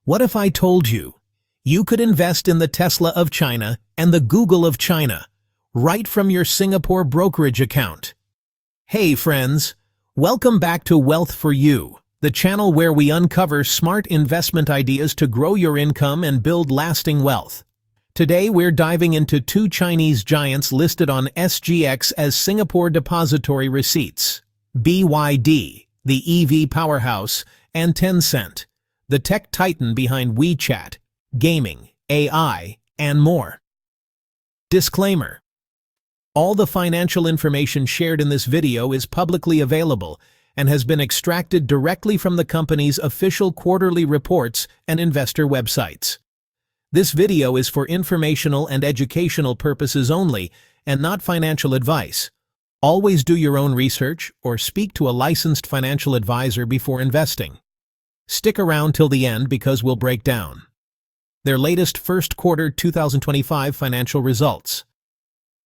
What if I told you you could invest in the Tesla of China and the Google of China right from your Singapore brokerage account? Hey friends, welcome back to Wealth for You, the channel where we uncover smart investment ideas to grow your income and build lasting wealth. Today we're diving into two Chinese giants listed on SGX as Singapore Depository Receipts: BYD, the EV powerhouse, and Tencent, the tech titan behind WeChat, gaming, AI, and more. Disclaimer: all the financial information shared in this video is publicly available and has been extracted directly from the company's official quarterly reports and investor websites. This video is for informational and educational purposes only and not financial advice. Always do your own research or speak to a licensed financial advisor before investing. Stick around till the end because we'll break down their latest first quarter 2025 financial results,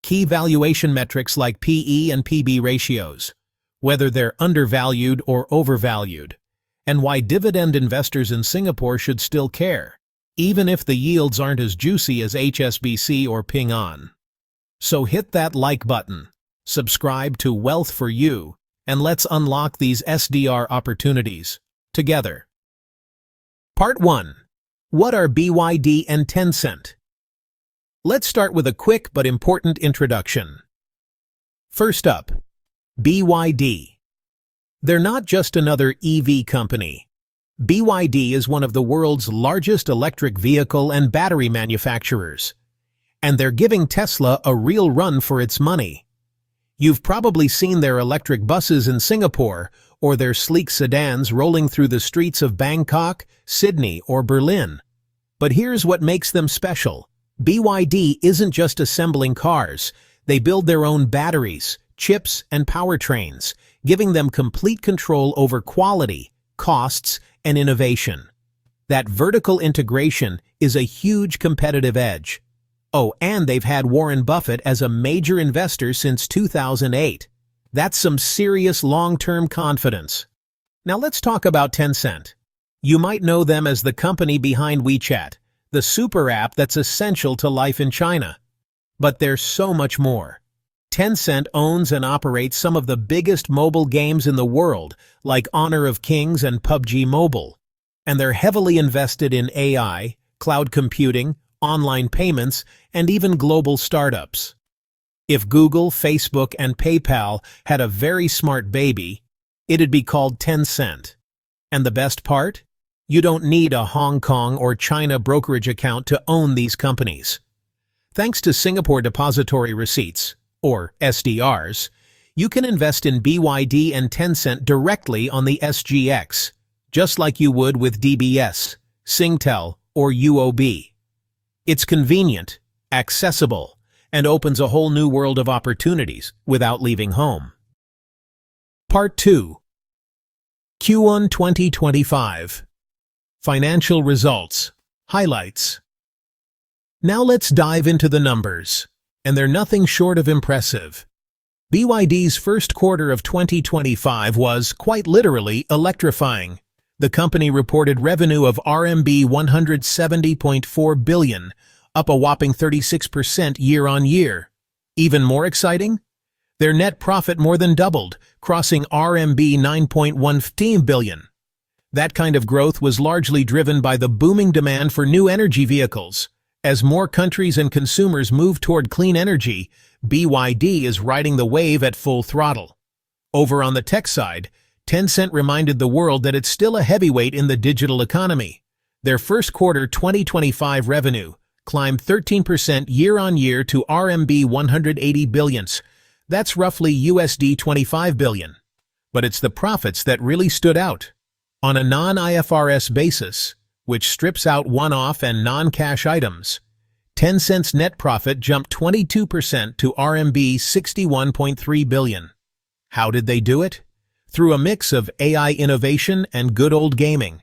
key valuation metrics like PE and PB ratios, whether they're undervalued or overvalued, and why dividend investors in Singapore should still care, even if the yields aren't as juicy as HSBC or Ping An. So hit that like button, subscribe to Wealth for You, and let's unlock these SDR opportunities together. Part 1. What are BYD and Tencent? Let's start with a quick but important introduction. First up, BYD. They're not just another EV company. BYD is one of the world's largest electric vehicle and battery manufacturers, and they're giving Tesla a real run for its money. You've probably seen their electric buses in Singapore or their sleek sedans rolling through the streets of Bangkok, Sydney, or Berlin. But here's what makes them special. BYD isn't just assembling cars. They build their own batteries, chips, and powertrains, giving them complete control over quality, costs, and innovation. That vertical integration is a huge competitive edge. Oh, and they've had Warren Buffett as a major investor since 2008. That's some serious long-term confidence. Now let's talk about Tencent. You might know them as the company behind WeChat, the super app that's essential to life in China. But there's so much more. Tencent owns and operates some of the biggest mobile games in the world, like Honor of Kings and PUBG Mobile. And they're heavily invested in AI, cloud computing, online payments, and even global startups. If Google, Facebook, and PayPal had a very smart baby, it'd be called Tencent. And the best part? You don't need a Hong Kong or China brokerage account to own these companies. Thanks to Singapore Depository Receipts, or SDRs, you can invest in BYD and Tencent directly on the SGX, just like you would with DBS, Singtel, or UOB. It's convenient, accessible, and opens a whole new world of opportunities without leaving home. Part 2. Q1 2025. Financial Results. Highlights. Now let's dive into the numbers, and they're nothing short of impressive. BYD's first quarter of 2025 was, quite literally, electrifying. The company reported revenue of RMB 170.4 billion, up a whopping 36% year-on-year. Even more exciting? Their net profit more than doubled, crossing RMB 9.15 billion. That kind of growth was largely driven by the booming demand for new energy vehicles. As more countries and consumers move toward clean energy, BYD is riding the wave at full throttle. Over on the tech side, Tencent reminded the world that it's still a heavyweight in the digital economy. Their first quarter 2025 revenue climbed 13% year-on-year to RMB 180 billion. That's roughly USD 25 billion. But it's the profits that really stood out. On a non-IFRS basis, which strips out one-off and non-cash items, Tencent's net profit jumped 22% to RMB 61.3 billion. How did they do it? Through a mix of AI innovation and good old gaming.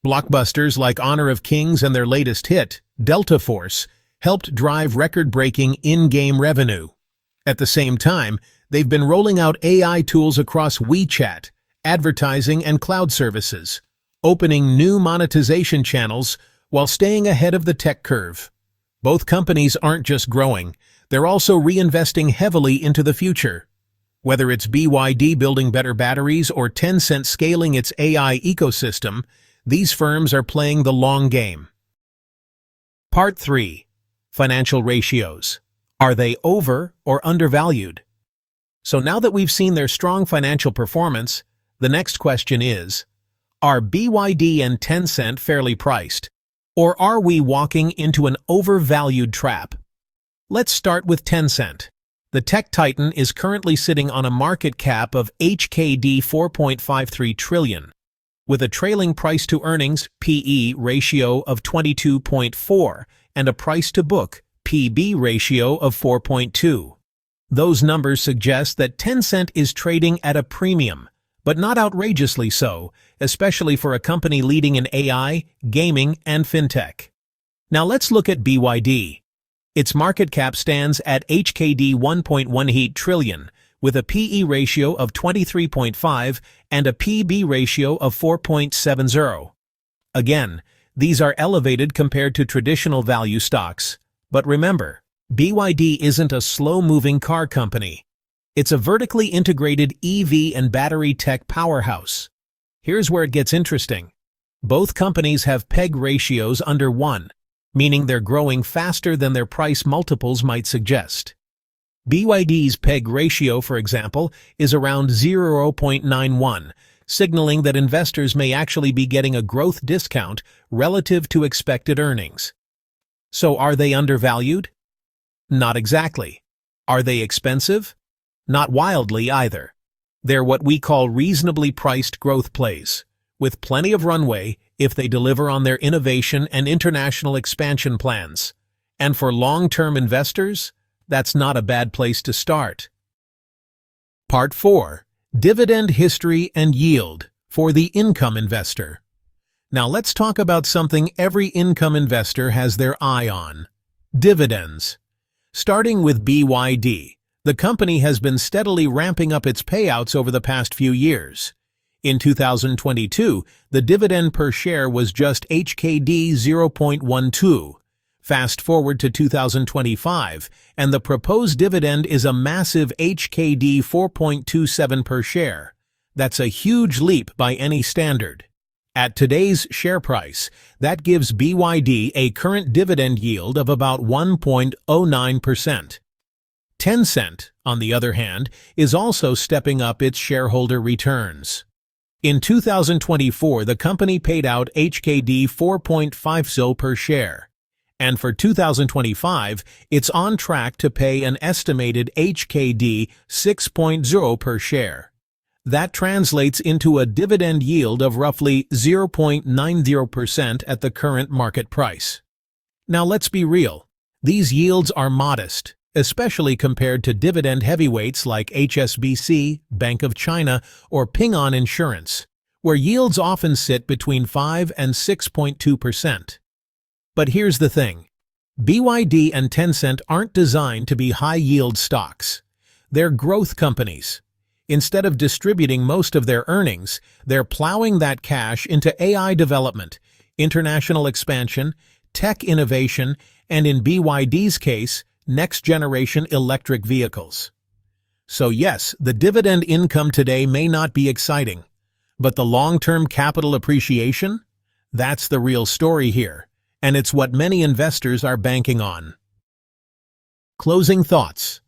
Blockbusters like Honor of Kings and their latest hit, Delta Force, helped drive record-breaking in-game revenue. At the same time, they've been rolling out AI tools across WeChat, advertising, and cloud services, opening new monetization channels while staying ahead of the tech curve. Both companies aren't just growing, they're also reinvesting heavily into the future. Whether it's BYD building better batteries or Tencent scaling its AI ecosystem, these firms are playing the long game. Part 3. Financial ratios. Are they over or undervalued? So now that we've seen their strong financial performance, the next question is, are BYD and Tencent fairly priced? Or are we walking into an overvalued trap? Let's start with Tencent. The tech titan is currently sitting on a market cap of HKD 4.53 trillion, with a trailing price-to-earnings (PE) ratio of 22.4 and a price-to-book (PB) ratio of 4.2. Those numbers suggest that Tencent is trading at a premium, but not outrageously so, especially for a company leading in AI, gaming, and fintech. Now let's look at BYD. Its market cap stands at HKD 1.18 trillion, with a PE ratio of 23.5 and a PB ratio of 4.70. Again, these are elevated compared to traditional value stocks. But remember, BYD isn't a slow-moving car company. It's a vertically integrated EV and battery tech powerhouse. Here's where it gets interesting. Both companies have PEG ratios under 1, meaning they're growing faster than their price multiples might suggest. BYD's PEG ratio, for example, is around 0.91, signaling that investors may actually be getting a growth discount relative to expected earnings. So are they undervalued? Not exactly. Are they expensive? Not wildly either. They're what we call reasonably priced growth plays, with plenty of runway if they deliver on their innovation and international expansion plans. And for long-term investors, that's not a bad place to start. Part 4. Dividend history and yield for the income investor. Now let's talk about something every income investor has their eye on: dividends. Starting with BYD, the company has been steadily ramping up its payouts over the past few years. In 2022, the dividend per share was just HKD 0.12. Fast forward to 2025, and the proposed dividend is a massive HKD 4.27 per share. That's a huge leap by any standard. At today's share price, that gives BYD a current dividend yield of about 1.09%. Tencent, on the other hand, is also stepping up its shareholder returns. In 2024, the company paid out HKD 4.50 per share. And for 2025, it's on track to pay an estimated HKD 6.0 per share. That translates into a dividend yield of roughly 0.90% at the current market price. Now let's be real. These yields are modest, especially compared to dividend heavyweights like HSBC, Bank of China, or Ping An Insurance, where yields often sit between 5 and 6.2%. But here's the thing. BYD and Tencent aren't designed to be high-yield stocks. They're growth companies. Instead of distributing most of their earnings, they're plowing that cash into AI development, international expansion, tech innovation, and in BYD's case, next-generation electric vehicles. So yes, the dividend income today may not be exciting, but the long-term capital appreciation? That's the real story here, and it's what many investors are banking on. Closing thoughts.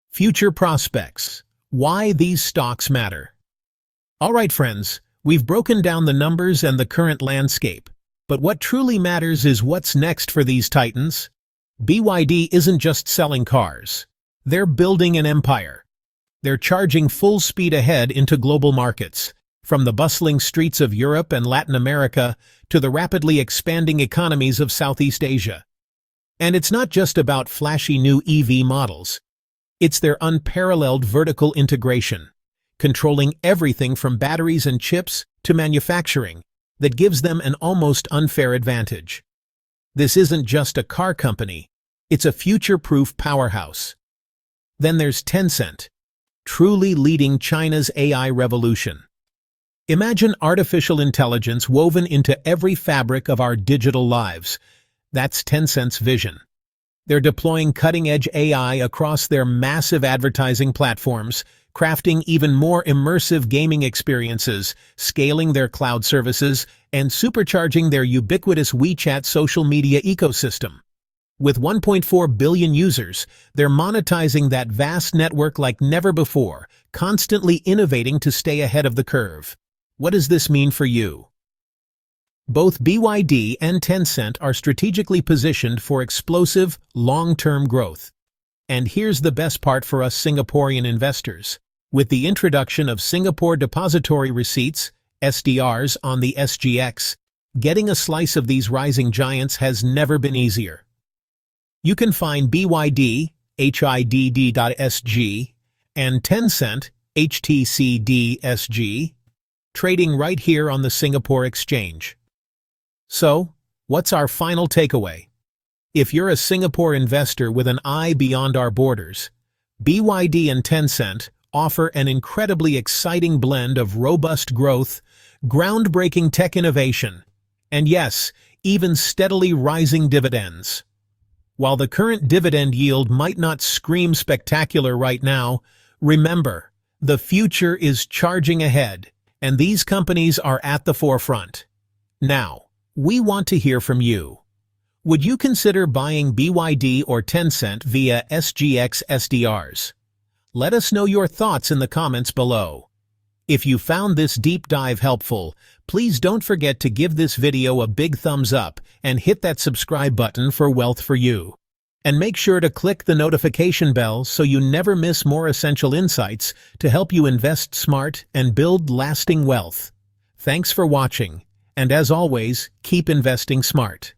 Future prospects. Why these stocks matter. All right, friends, we've broken down the numbers and the current landscape, but what truly matters is what's next for these titans. BYD isn't just selling cars. They're building an empire. They're charging full speed ahead into global markets, from the bustling streets of Europe and Latin America to the rapidly expanding economies of Southeast Asia. And it's not just about flashy new EV models. It's their unparalleled vertical integration, controlling everything from batteries and chips to manufacturing, that gives them an almost unfair advantage. This isn't just a car company, it's a future-proof powerhouse. Then there's Tencent, truly leading China's AI revolution. Imagine artificial intelligence woven into every fabric of our digital lives. That's Tencent's vision. They're deploying cutting-edge AI across their massive advertising platforms, crafting even more immersive gaming experiences, scaling their cloud services, and supercharging their ubiquitous WeChat social media ecosystem. With 1.4 billion users, they're monetizing that vast network like never before, constantly innovating to stay ahead of the curve. What does this mean for you? Both BYD and Tencent are strategically positioned for explosive, long-term growth. And here's the best part for us Singaporean investors. With the introduction of Singapore Depository Receipts, SDRs, on the SGX, getting a slice of these rising giants has never been easier. You can find BYD, HYDD.SG, and Tencent, HTCD.SG, trading right here on the Singapore Exchange. So, what's our final takeaway? If you're a Singapore investor with an eye beyond our borders, BYD and Tencent offer an incredibly exciting blend of robust growth, groundbreaking tech innovation, and yes, even steadily rising dividends. While the current dividend yield might not scream spectacular right now, remember, the future is charging ahead, and these companies are at the forefront. Now, we want to hear from you. Would you consider buying BYD or Tencent via SGX SDRs? Let us know your thoughts in the comments below. If you found this deep dive helpful, please don't forget to give this video a big thumbs up and hit that subscribe button for Wealth for You. And make sure to click the notification bell so you never miss more essential insights to help you invest smart and build lasting wealth. Thanks for watching, and as always, keep investing smart.